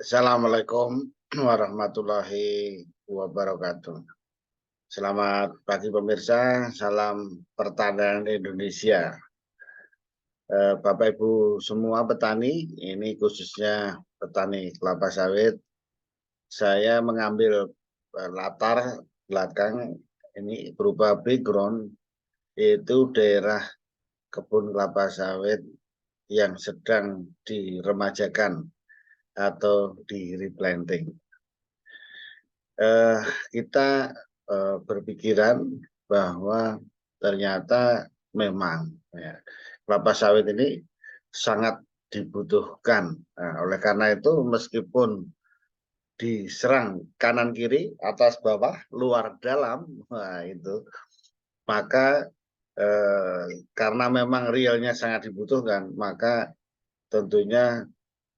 Assalamualaikum warahmatullahi wabarakatuh. Selamat pagi pemirsa, salam pertanian Indonesia. Bapak Ibu semua petani, ini khususnya petani kelapa sawit. Saya mengambil latar belakang ini berupa background, yaitu daerah kebun kelapa sawit yang sedang diremajakan atau di replanting. Kita berpikiran bahwa ternyata memang ya, kelapa sawit ini sangat dibutuhkan. Nah, oleh karena itu meskipun diserang kanan kiri, atas bawah, luar dalam, nah itu maka karena memang realnya sangat dibutuhkan, maka tentunya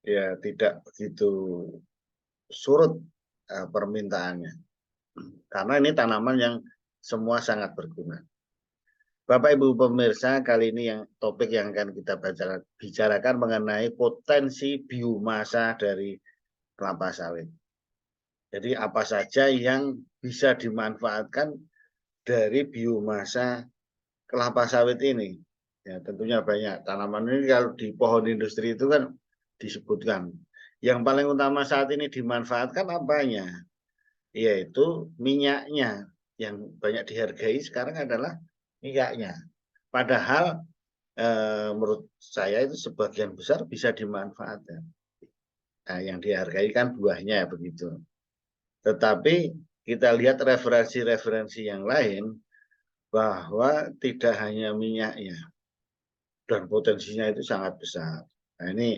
ya tidak begitu surut permintaannya. Karena ini tanaman yang semua sangat berguna. Bapak Ibu pemirsa, kali ini topik yang akan kita bicarakan mengenai potensi biomasa dari kelapa sawit. Jadi apa saja yang bisa dimanfaatkan dari biomasa kelapa sawit ini? Ya, tentunya banyak. Tanaman ini kalau di pohon industri itu kan disebutkan. Yang paling utama saat ini dimanfaatkan apanya? Yaitu minyaknya. Yang banyak dihargai sekarang adalah minyaknya. Padahal menurut saya itu sebagian besar bisa dimanfaatkan. Nah, yang dihargai kan buahnya begitu. Tetapi kita lihat referensi-referensi yang lain bahwa tidak hanya minyaknya dan potensinya itu sangat besar. Nah, ini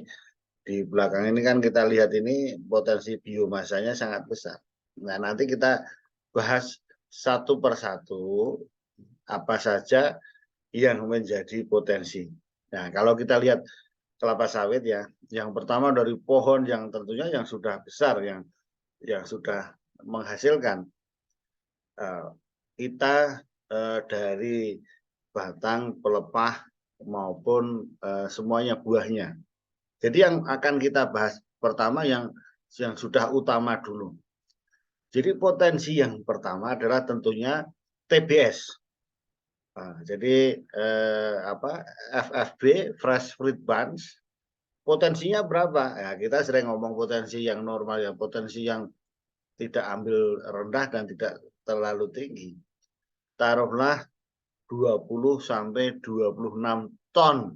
di belakang ini kan kita lihat ini potensi biomasanya sangat besar. Nah, nanti kita bahas satu persatu apa saja yang menjadi potensi. Nah, kalau kita lihat kelapa sawit ya, yang pertama dari pohon yang tentunya yang sudah besar, yang sudah menghasilkan. Kita dari batang, pelepah maupun semuanya buahnya. Jadi yang akan kita bahas pertama yang sudah utama dulu. Jadi potensi yang pertama adalah tentunya TBS. Nah, jadi FFB fresh fruit bunch potensinya berapa? Ya, kita sering ngomong potensi yang normal ya, potensi yang tidak ambil rendah dan tidak terlalu tinggi. Taruhlah 20 sampai 26 ton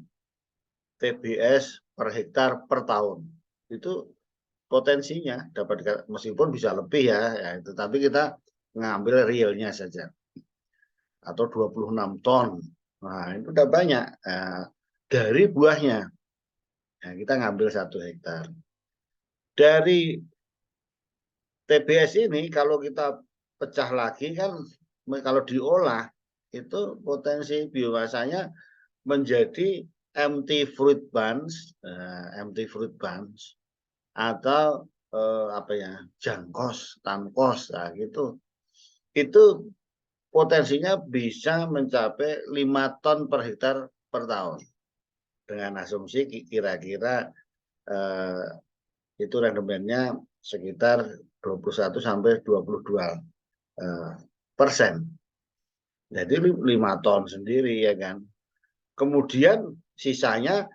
TBS per hektar per tahun. Itu potensinya dapat, meskipun bisa lebih ya itu, tapi kita ngambil realnya saja. Atau 26 ton. Nah, itu udah banyak dari buahnya. Nah, kita ngambil 1 hektar. Dari TBS ini kalau kita pecah lagi kan, kalau diolah itu potensi biomasanya menjadi empty fruit bunch, atau apa ya, jangkos, tamkos, nah gitu. Itu potensinya bisa mencapai 5 ton per hektar per tahun. Dengan asumsi kira-kira itu rendemennya sekitar 21 sampai 22%. Jadi 5 ton sendiri ya kan. Kemudian sisanya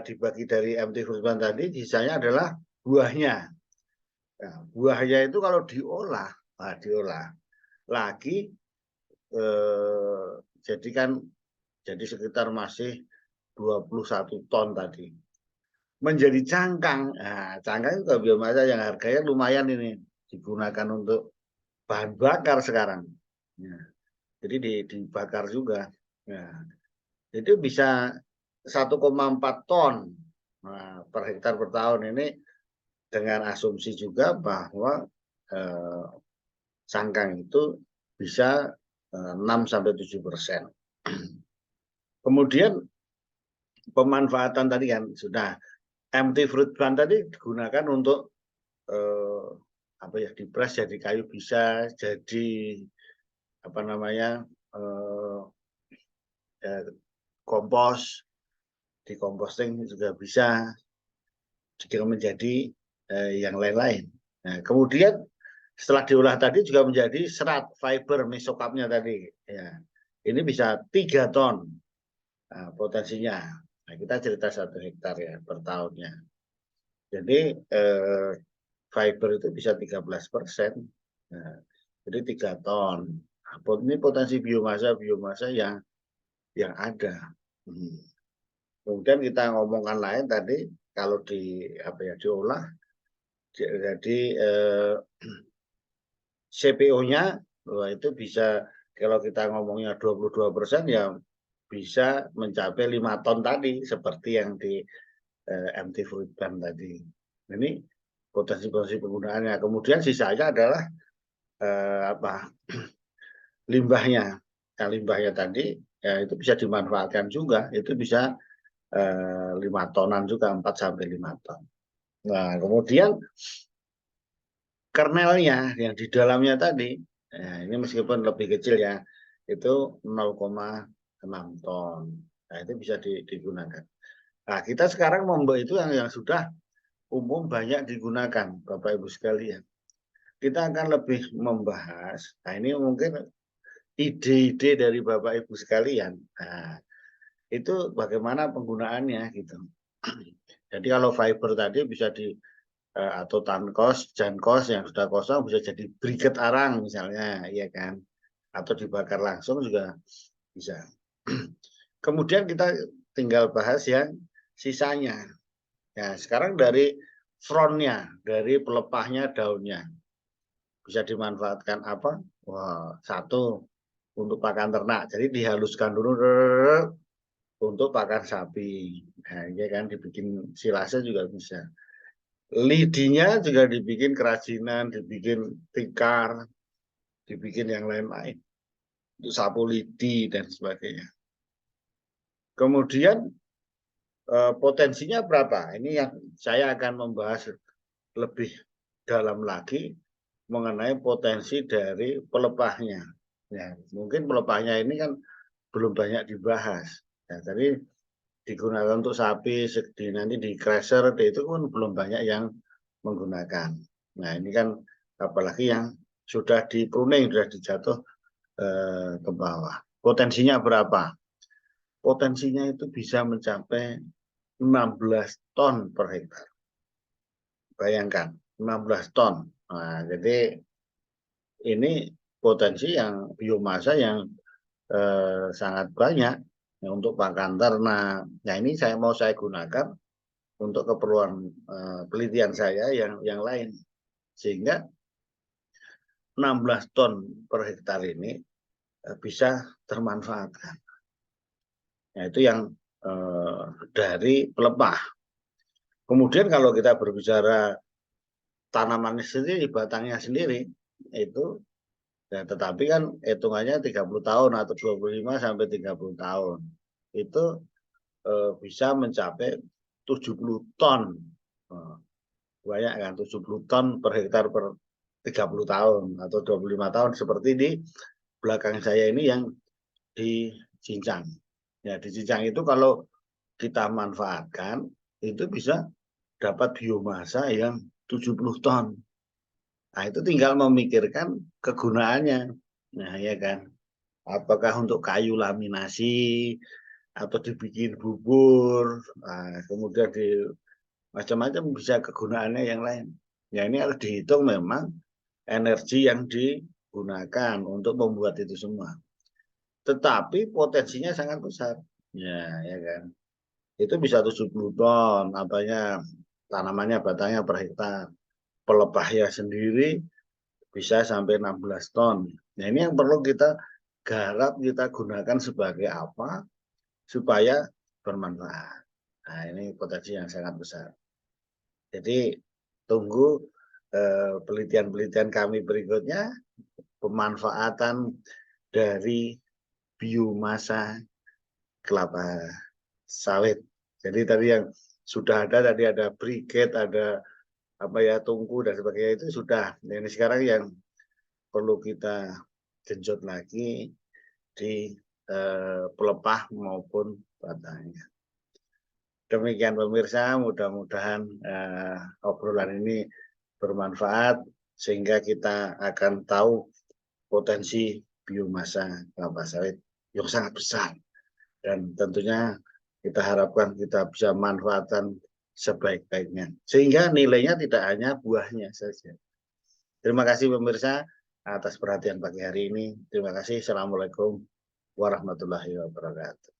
dibagi dari MT Fruitban tadi, sisanya adalah buahnya. Nah, buahnya itu kalau diolah lagi jadi kan jadi sekitar masih 21 ton tadi. Menjadi cangkang. Nah, cangkang juga biomasa yang harganya lumayan ini digunakan untuk bahan bakar sekarang. Ya, jadi dibakar juga. Ya, jadi bisa 1,4 ton per hektar per tahun ini, dengan asumsi juga bahwa cangkang itu bisa 6 sampai 7%. Kemudian pemanfaatan tadi kan sudah, empty fruit plant tadi digunakan untuk apa ya, dipres jadi kayu, bisa jadi apa namanya kompos, di composting juga bisa, jika menjadi yang lain-lain. Nah, kemudian setelah diolah tadi juga menjadi serat fiber mesokapnya tadi. Ya, ini bisa 3 ton potensinya. Nah, kita cerita 1 hektar ya per tahunnya. Jadi fiber itu bisa 13%. Nah, jadi 3 ton. Ini potensi biomasa yang ada. Kemudian kita ngomongkan lain tadi kalau diolah jadi CPO-nya itu bisa kalau kita ngomongnya 22% ya bisa mencapai 5 ton tadi seperti yang di MT Fruit Bank tadi. Ini potensi-potensi penggunaannya. Kemudian sisanya adalah limbahnya. Nah, limbahnya tadi ya itu bisa dimanfaatkan juga. Itu bisa 5 tonan juga, 4 sampai 5 ton. Nah, kemudian kernelnya yang di dalamnya tadi, ini meskipun lebih kecil ya, itu 0,6 ton. Nah, itu bisa digunakan. Nah, kita sekarang membuat itu yang sudah umum banyak digunakan, Bapak Ibu sekalian. Kita akan lebih membahas, nah ini mungkin ide-ide dari Bapak Ibu sekalian. Nah, itu bagaimana penggunaannya gitu. Jadi kalau fiber tadi bisa atau tankos, jankos yang sudah kosong bisa jadi briket arang misalnya, ya kan? Atau dibakar langsung juga bisa. Kemudian kita tinggal bahas yang sisanya. Ya, sekarang dari frontnya, dari pelepahnya daunnya bisa dimanfaatkan apa? Wah, 1 untuk pakan ternak. Jadi dihaluskan dulu untuk pakan sapi. Nah, ya kan dibikin silase juga bisa. Lidinya juga dibikin kerajinan, dibikin tikar, dibikin yang lain-lain. Untuk sapu lidi dan sebagainya. Kemudian potensinya berapa? Ini yang saya akan membahas lebih dalam lagi mengenai potensi dari pelepahnya. Ya, mungkin pelepahnya ini kan belum banyak dibahas. Ya, tapi digunakan untuk sapi, nanti di crusher itu pun belum banyak yang menggunakan. Nah, ini kan apalagi yang sudah di pruning, sudah dijatuh ke bawah. Potensinya berapa? Potensinya itu bisa mencapai 16 ton per hektar. Bayangkan, 16 ton. Nah, jadi ini potensi yang biomasa yang sangat banyak ya, untuk pakan ternak. Nah, ini saya gunakan untuk keperluan penelitian saya yang lain. Sehingga 16 ton per hektar ini bisa termanfaatkan. Nah, itu yang dari pelepah. Kemudian kalau kita berbicara tanamannya sendiri, batangnya sendiri, itu ya, tetapi kan hitungannya 30 tahun atau 25 sampai 30 tahun. Itu bisa mencapai 70 ton. Banyak kan, 70 ton per hektar per 30 tahun atau 25 tahun seperti di belakang saya ini yang di Cincang. Ya, di Cincang itu kalau kita manfaatkan itu bisa dapat biomasa yang 70 ton. Nah, itu tinggal memikirkan kegunaannya. Nah, ya kan. Apakah untuk kayu laminasi atau dibikin bubur, nah, kemudian macam-macam bisa kegunaannya yang lain. Ya, ini harus dihitung memang energi yang digunakan untuk membuat itu semua. Tetapi potensinya sangat besar. Ya kan. Itu bisa 70 ton, tanamannya batangnya per hektar. Pelepahnya sendiri bisa sampai 16 ton. Nah, ini yang perlu kita garap, kita gunakan sebagai apa supaya bermanfaat. Nah, ini potensi yang sangat besar. Jadi tunggu penelitian-penelitian kami berikutnya, pemanfaatan dari biomasa kelapa sawit. Jadi tadi yang sudah ada, tadi ada briket, ada tungku dan sebagainya itu sudah. Nah, ini sekarang yang perlu kita genjot lagi di pelepah maupun batangnya. Demikian pemirsa, mudah-mudahan obrolan ini bermanfaat sehingga kita akan tahu potensi biomasa kelapa sawit yang sangat besar, dan tentunya kita harapkan kita bisa manfaatkan sebaik-baiknya sehingga nilainya tidak hanya buahnya saja. Terima kasih pemirsa atas perhatian pagi hari ini. Terima kasih. Assalamualaikum warahmatullahi wabarakatuh.